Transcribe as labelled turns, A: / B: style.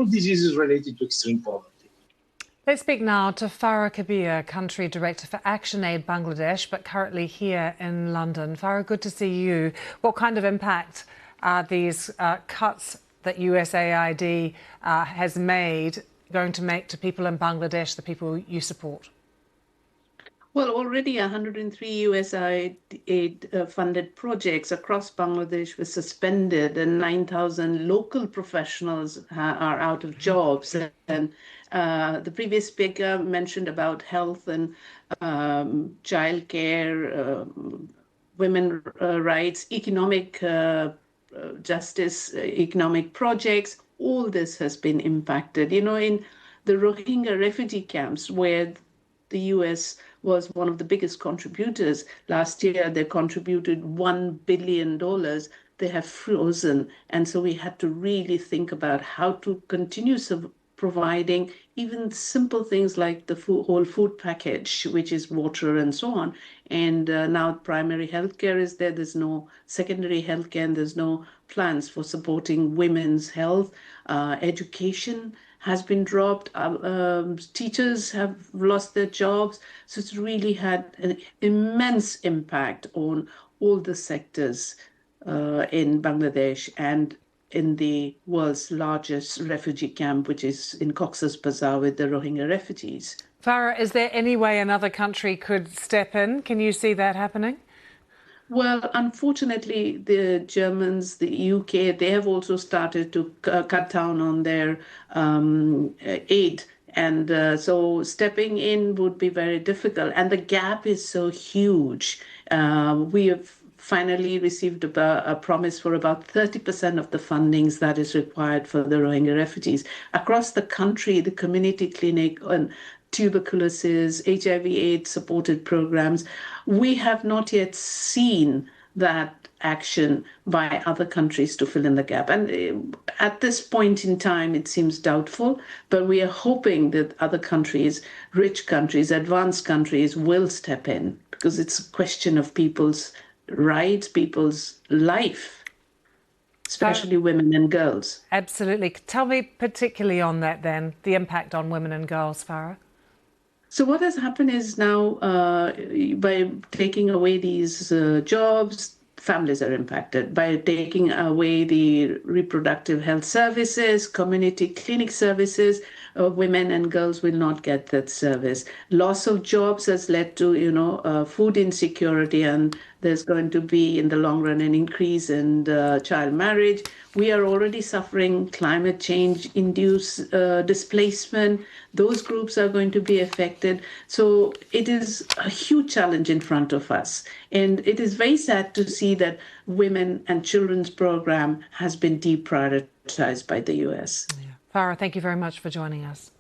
A: all diseases related to extreme poverty.
B: Let's speak now to Farah Kabir, Country Director for ActionAid Bangladesh, but currently here in London. Farah, good to see you. What kind of impact are these cuts that USAID has made going to make to people in Bangladesh, the people you support?
C: Well, already 103 USAID funded projects across Bangladesh were suspended, and 9,000 local professionals are out of jobs. And the previous speaker mentioned about health and childcare, women rights, economic justice, economic projects. All this has been impacted. You know, in the Rohingya refugee camps, where the US was one of the biggest contributors. Last year, they contributed $1 billion. They have frozen. And so we had to really think about how to continue providing even simple things like the whole food package, which is water and so on. And now primary healthcare is there. There's no secondary healthcare, and there's no plans for supporting women's health. Education has been dropped. Teachers have lost their jobs. So it's really had an immense impact on all the sectors in Bangladesh and in the world's largest refugee camp, which is in Cox's Bazar with the Rohingya refugees.
B: Farah, is there any way another country could step in? Can you see that happening?
C: Well, unfortunately, the Germans, the UK, they have also started to cut down on their aid. And so stepping in would be very difficult. And the gap is so huge. We have finally received a promise for about 30% of the fundings that is required for the Rohingya refugees. Across the country, the community clinic and tuberculosis, HIV/AIDS supported programs, we have not yet seen that action by other countries to fill in the gap. And at this point in time, it seems doubtful, but we are hoping that other countries, rich countries, advanced countries will step in, because it's a question of people's rights, people's life, especially women and girls.
B: Absolutely. Tell me particularly on that then, the impact on women and girls, Farah.
C: So what has happened is now by taking away these jobs, families are impacted. By taking away the reproductive health services, community clinic services, women and girls will not get that service. Loss of jobs has led to, food insecurity, and there's going to be, in the long run, an increase in child marriage. We are already suffering climate change-induced displacement. Those groups are going to be affected. So it is a huge challenge in front of us. And it is very sad to see that women and children's program has been deprioritized by the US.
B: Yeah. Farah, thank you very much for joining us.